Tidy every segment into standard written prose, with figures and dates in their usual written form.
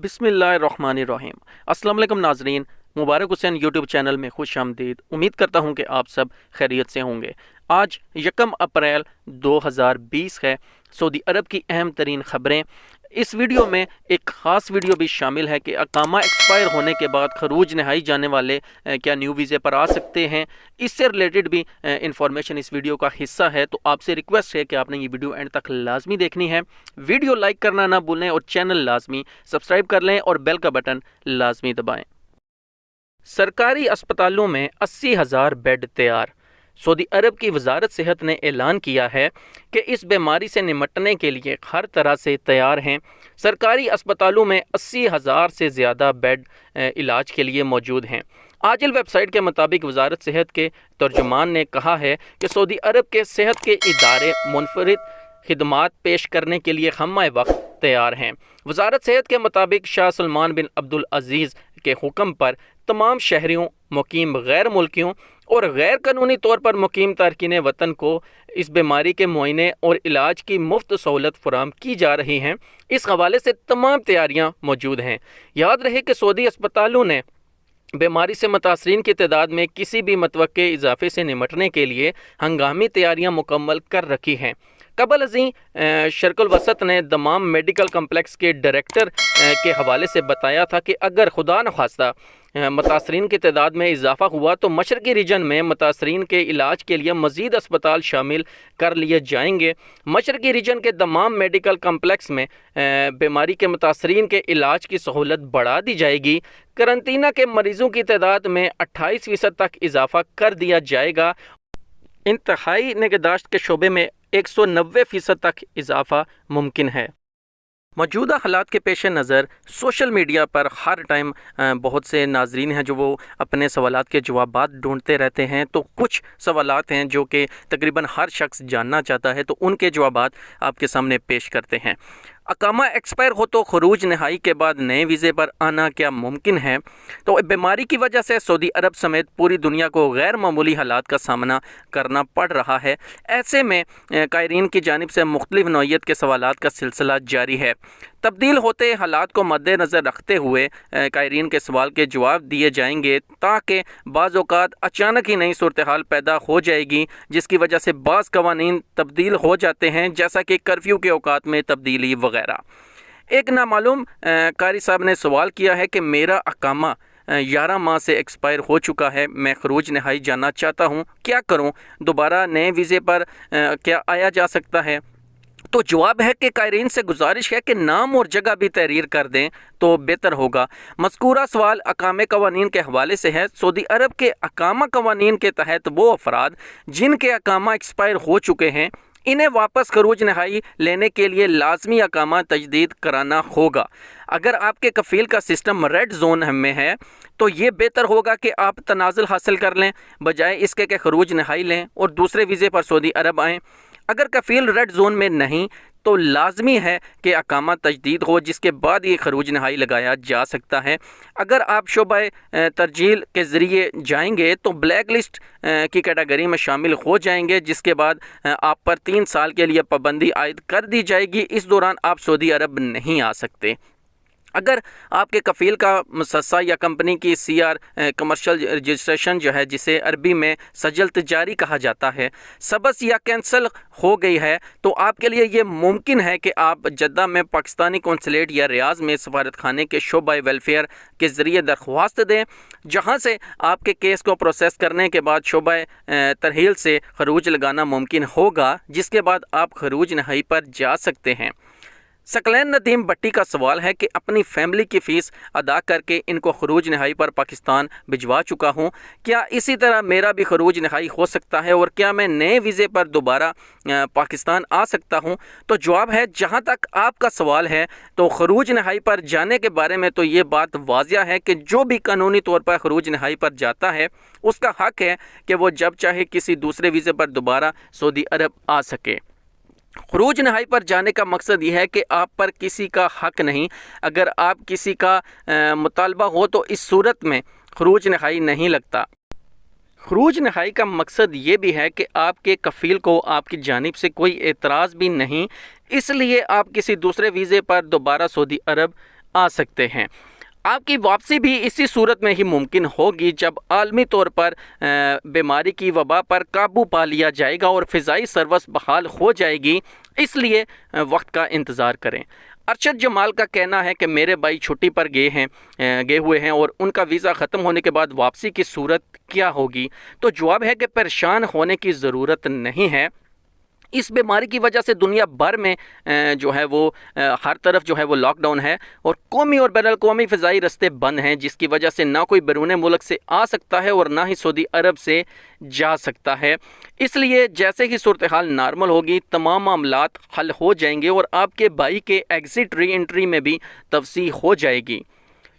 बिस्मिल्लाहिर्रहमानिर्रहीम। अस्सलाम वालेकुम नाजरीन, मुबारक हुसैन यूट्यूब चैनल में खुश आमदीद। उम्मीद करता हूँ कि आप सब खैरियत से होंगे। आज 1 अप्रैल 2020 है। सऊदी अरब की अहम तरीन ख़बरें। इस वीडियो में एक ख़ास वीडियो भी शामिल है कि अकामा एक्सपायर होने के बाद खरूज नहाई जाने वाले क्या न्यू वीज़े पर आ सकते हैं। इससे रिलेटेड भी इंफॉर्मेशन इस वीडियो का हिस्सा है। तो आपसे रिक्वेस्ट है कि आपने ये वीडियो एंड तक लाजमी देखनी है। वीडियो लाइक करना ना भूलें और चैनल लाजमी सब्सक्राइब कर लें और बेल का बटन लाजमी दबाएं। सरकारी अस्पतालों में 80,000 बेड तैयार। सऊदी अरब की वजारत सेहत ने ऐलान किया है कि इस बीमारी से निमटने के लिए हर तरह से तैयार हैं। सरकारी अस्पतालों में 80,000 से ज़्यादा बेड इलाज के लिए मौजूद हैं। आजिल वेबसाइट के मुताबिक वजारत सेहत के तर्जुमान ने कहा है कि सऊदी अरब के सेहत के इदारे मुनफरिद खिदमात पेश करने के लिए हम्मा वक्त तैयार हैं। वजारत सेहत के मुताबिक शाह सलमान बिन अब्दुल अजीज़ के हुक्म पर तमाम शहरियों, मुकीम गैर मुल्कियों और गैर कानूनी तौर पर मुकीम तारकीन वतन को इस बीमारी के मुआयने और इलाज की मुफ्त सहूलत फराहम की जा रही हैं। इस हवाले से तमाम तैयारियाँ मौजूद हैं। याद रहे कि सऊदी अस्पतालों ने बीमारी से मुतासरीन की तादाद में किसी भी मतवक्के इजाफे से निमटने के लिए हंगामी तैयारियाँ मुकम्मल कर रखी हैं। कबल अज़ीं शर्क़ुल वसत ने दमाम मेडिकल कम्प्लेक्स के डायरेक्टर के हवाले से बताया था कि अगर खुदा न खास्ता मुतासरीन की तादाद में इजाफा हुआ तो मशरक़ी रीजन में मुतासरीन के इलाज के लिए मज़ीद अस्पताल शामिल कर लिए जाएंगे। मशरक़ी रीजन के तमाम मेडिकल कम्प्लेक्स में बीमारी के मुतासरीन के इलाज की सहूलत बढ़ा दी जाएगी। करंतना के मरीज़ों की तादाद में 28% तक इजाफा कर दिया जाएगा। इंतहाई निगहदाश्त के शोबे में 190% तक इजाफा मुमकिन है। मौजूदा हालात के पेश नज़र सोशल मीडिया पर हर टाइम बहुत से नाजरीन हैं जो वो अपने सवालात के जवाबात ढूंढते रहते हैं। तो कुछ सवालात हैं जो कि तकरीबन हर शख्स जानना चाहता है, तो उनके जवाबात आपके सामने पेश करते हैं। अकामा एक्सपायर हो तो खरूज नहाई के बाद नए वीज़े पर आना क्या मुमकिन है? तो बीमारी की वजह से सऊदी अरब समेत पूरी दुनिया को गैर मामूली हालात का सामना करना पड़ रहा है। ऐसे में कायरीन की जानिब से मुख्तलिफ नौइयत के सवालात का सिलसिला जारी है। तब्दील होते हालात को मद्देनज़र रखते हुए कायरीन के सवाल के जवाब दिए जाएंगे, ताकि बाज़ औक़ात अचानक ही नई सूरत हाल पैदा हो जाएगी जिसकी वजह से बाज़ कवानीन तब्दील हो जाते हैं, जैसा कि कर्फ्यू के औक़ात में तब्दीली वगैरह। एक नामालूम कारी साहब ने सवाल किया है कि मेरा अकामा 11 माह से एक्सपायर हो चुका है, मैं खरूज नहाई जाना चाहता हूँ, क्या करूँ? दोबारा नए वीज़े पर क्या आया जा सकता है? तो जवाब है कि कायरीन से गुजारिश है कि नाम और जगह भी तहरीर कर दें तो बेहतर होगा। मज़कूरा सवाल अकामे कवानीन के हवाले से है। सऊदी अरब के अकामा कवानीन के तहत वो अफराद जिनके अकामा एक्सपायर हो चुके हैं, इन्हें वापस खरूज नहाई लेने के लिए लाजमी अकामा तजदीद कराना होगा। अगर आपके कफ़ील का सिस्टम रेड जोन में है तो ये बेहतर होगा कि आप तनाज़ुल हासिल कर लें, बजाय इसके कि खरूज नहाई लें और दूसरे वीज़े पर सऊदी अरब आएँ। अगर कफ़ील रेड जोन में नहीं तो लाजमी है कि अकामा तजदीद हो, जिसके बाद ये खरूज नहाई लगाया जा सकता है। अगर आप शोबा तरजील के ज़रिए जाएंगे तो ब्लैक लिस्ट की कैटेगरी में शामिल हो जाएंगे, जिसके बाद आप पर 3 साल के लिए पाबंदी आयद कर दी जाएगी। इस दौरान आप सऊदी अरब नहीं आ सकते। अगर आपके कफ़ील का मुसस्सा या कंपनी की CR कमर्शियल रजिस्ट्रेशन जो है, जिसे अरबी में सजल तजारी कहा जाता है, सबस या कैंसिल हो गई है, तो आपके लिए ये मुमकिन है कि आप जद्दा में पाकिस्तानी कौंसलेट या रियाज में सफारत खाने के शोबा वेलफेयर के ज़रिए दरख्वास्त दें, जहाँ से आपके केस को प्रोसेस करने के बाद शोबा तरहील से खरूज लगाना मुमकिन होगा, जिसके बाद आप खरूज नहाई पर जा सकते हैं। सकलैन नदीम भट्टी का सवाल है कि अपनी फैमिली की फ़ीस अदा करके इनको खरूज नहाई पर पाकिस्तान भिजवा चुका हूँ, क्या इसी तरह मेरा भी खरूज नहाई हो सकता है और क्या मैं नए वीज़े पर दोबारा पाकिस्तान आ सकता हूँ? तो जवाब है, जहाँ तक आपका सवाल है तो खरूज नहाई पर जाने के बारे में तो ये बात वाज़िया है कि जो भी कानूनी तौर पर खरूज नहाई पर जाता है उसका हक़ है कि वो जब चाहे किसी दूसरे वीज़े पर दोबारा सऊदी अरब आ सके। खरूज नहाई पर जाने का मकसद यह है कि आप पर किसी का हक़ नहीं। अगर आप किसी का मुतालबा हो तो इस सूरत में खरूज नहाई नहीं लगता। खरूज नहाई का मकसद ये भी है कि आपके कफ़ील को आपकी जानिब से कोई एतराज़ भी नहीं, इसलिए आप किसी दूसरे वीज़े पर दोबारा सऊदी अरब آ سکتے ہیں۔ آپ کی واپسی بھی اسی صورت میں ہی ممکن ہوگی جب عالمی طور پر بیماری کی وبا پر قابو پا لیا جائے گا اور فضائی سروس بحال ہو جائے گی، اس لیے وقت کا انتظار کریں۔ ارشد جمال کا کہنا ہے کہ میرے بھائی چھٹی پر گئے ہوئے ہیں اور ان کا ویزا ختم ہونے کے بعد واپسی کی صورت کیا ہوگی؟ تو جواب ہے کہ پریشان ہونے کی ضرورت نہیں ہے۔ اس بیماری کی وجہ سے دنیا بھر میں جو ہے وہ ہر طرف جو ہے وہ لاک ڈاؤن ہے اور قومی اور بین الاقوامی فضائی راستے بند ہیں، جس کی وجہ سے نہ کوئی بیرون ملک سے آ سکتا ہے اور نہ ہی سعودی عرب سے جا سکتا ہے۔ اس لیے جیسے ہی صورتحال نارمل ہوگی تمام معاملات حل ہو جائیں گے اور آپ کے بھائی کے ایگزٹ ری انٹری میں بھی توسیع ہو جائے گی۔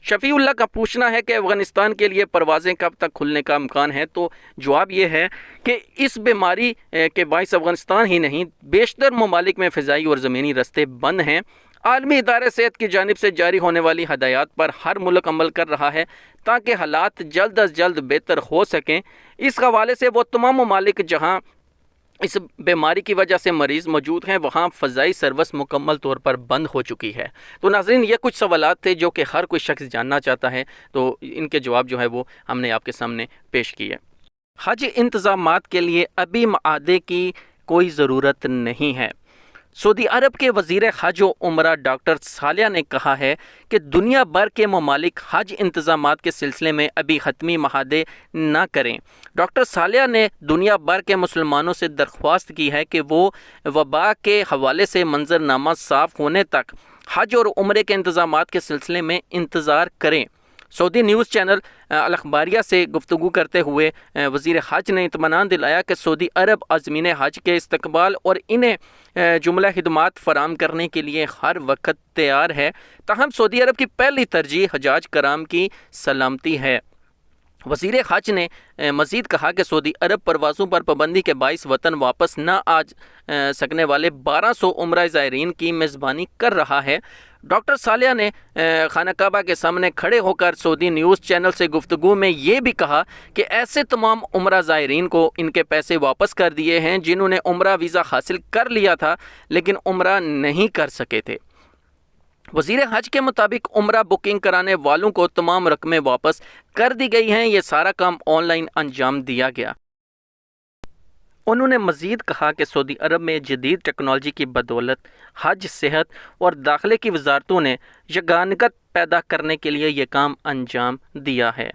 شفیع اللہ کا پوچھنا ہے کہ افغانستان کے لیے پروازیں کب تک کھلنے کا امکان ہے؟ تو جواب یہ ہے کہ اس بیماری کے باعث افغانستان ہی نہیں بیشتر ممالک میں فضائی اور زمینی راستے بند ہیں۔ عالمی ادارے صحت کی جانب سے جاری ہونے والی ہدایات پر ہر ملک عمل کر رہا ہے تاکہ حالات جلد از جلد بہتر ہو سکیں۔ اس حوالے سے وہ تمام ممالک جہاں اس بیماری کی وجہ سے مریض موجود ہیں وہاں فضائی سروس مکمل طور پر بند ہو چکی ہے۔ تو ناظرین، یہ کچھ سوالات تھے جو کہ ہر کوئی شخص جاننا چاہتا ہے، تو ان کے جواب جو ہے وہ ہم نے آپ کے سامنے پیش کیے۔ حج انتظامات کے لیے ابھی معاہدے کی کوئی ضرورت نہیں ہے۔ سعودی عرب کے وزیر حج و عمرہ ڈاکٹر صالح نے کہا ہے کہ دنیا بھر کے ممالک حج انتظامات کے سلسلے میں ابھی حتمی معاہدے نہ کریں۔ ڈاکٹر صالح نے دنیا بھر کے مسلمانوں سے درخواست کی ہے کہ وہ وبا کے حوالے سے منظرنامہ صاف ہونے تک حج اور عمرے کے انتظامات کے سلسلے میں انتظار کریں۔ سعودی نیوز چینل الاخباریہ سے گفتگو کرتے ہوئے وزیر حج نے اطمینان دلایا کہ سعودی عرب عازمین حج کے استقبال اور انہیں جملہ خدمات فراہم کرنے کے لیے ہر وقت تیار ہے، تاہم سعودی عرب کی پہلی ترجیح حجاج کرام کی سلامتی ہے۔ وزیر حج نے مزید کہا کہ سعودی عرب پروازوں پر پابندی کے باعث وطن واپس نہ آ سکنے والے 1200 عمرہ زائرین کی میزبانی کر رہا ہے۔ ڈاکٹر صالح نے خانہ کعبہ کے سامنے کھڑے ہو کر سعودی نیوز چینل سے گفتگو میں یہ بھی کہا کہ ایسے تمام عمرہ زائرین کو ان کے پیسے واپس کر دیے ہیں جنہوں نے عمرہ ویزا حاصل کر لیا تھا لیکن عمرہ نہیں کر سکے تھے۔ وزیر حج کے مطابق عمرہ بکنگ کرانے والوں کو تمام رقمیں واپس کر دی گئی ہیں، یہ سارا کام آن لائن انجام دیا گیا۔ انہوں نے مزید کہا کہ سعودی عرب میں جدید ٹیکنالوجی کی بدولت حج، صحت اور داخلے کی وزارتوں نے یگانگت پیدا کرنے کے لیے یہ کام انجام دیا ہے۔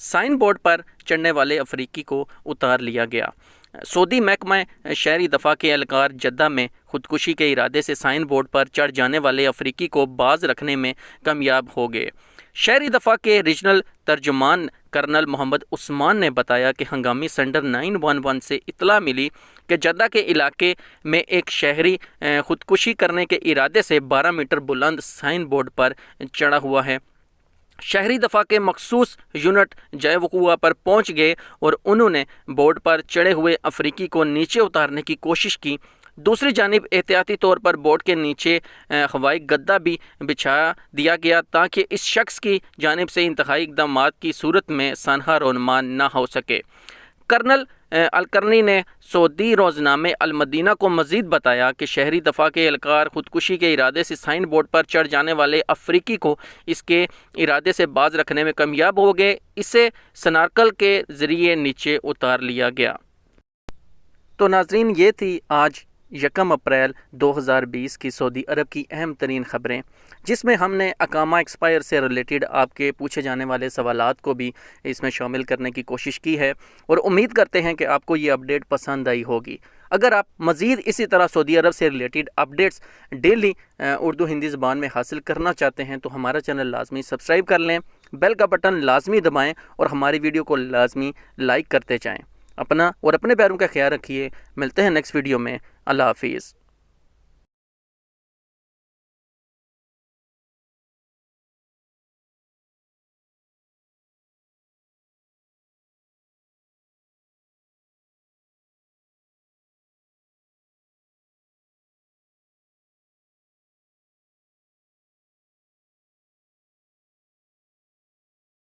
سائن بورڈ پر چڑھنے والے افریقی کو اتار لیا گیا۔ سعودی محکمہ شہری دفاع کے اہلکار جدہ میں خودکشی کے ارادے سے سائن بورڈ پر چڑھ جانے والے افریقی کو باز رکھنے میں کامیاب ہو گئے۔ شہری دفاع کے ریجنل ترجمان کرنل محمد عثمان نے بتایا کہ ہنگامی سینڈر 911 سے اطلاع ملی کہ جدہ کے علاقے میں ایک شہری خودکشی کرنے کے ارادے سے 12 میٹر بلند سائن بورڈ پر چڑھا ہوا ہے۔ شہری دفاع کے مخصوص یونٹ جائے وقوع پر پہنچ گئے اور انہوں نے بورڈ پر چڑھے ہوئے افریقی کو نیچے اتارنے کی کوشش کی۔ دوسری جانب احتیاطی طور پر بورڈ کے نیچے ہوائی گدہ بھی بچھا دیا گیا تاکہ اس شخص کی جانب سے انتہائی اقدامات کی صورت میں سانحہ رونما نہ ہو سکے۔ کرنل الکرنی نے سعودی روزنامے المدینہ کو مزید بتایا کہ شہری دفاع کے اہلکار خودکشی کے ارادے سے سائن بورڈ پر چڑھ جانے والے افریقی کو اس کے ارادے سے باز رکھنے میں کامیاب ہو گئے، اسے سنارکل کے ذریعے نیچے اتار لیا گیا۔ تو ناظرین، یہ تھی آج 1 اپریل 2020 کی سعودی عرب کی اہم ترین خبریں، جس میں ہم نے اقامہ ایکسپائر سے ریلیٹڈ آپ کے پوچھے جانے والے سوالات کو بھی اس میں شامل کرنے کی کوشش کی ہے، اور امید کرتے ہیں کہ آپ کو یہ اپڈیٹ پسند آئی ہوگی۔ اگر آپ مزید اسی طرح سعودی عرب سے related updates daily Urdu Hindi زبان میں حاصل کرنا چاہتے ہیں تو ہمارا چینل لازمی سبسکرائب کر لیں، بیل کا بٹن لازمی دبائیں اور ہماری ویڈیو کو لازمی لائک کرتے جائیں۔ اپنا اور اپنے پیاروں کا خیال رکھیے۔ ملتے ہیں نیکسٹ ویڈیو میں۔ اللہ حافظ۔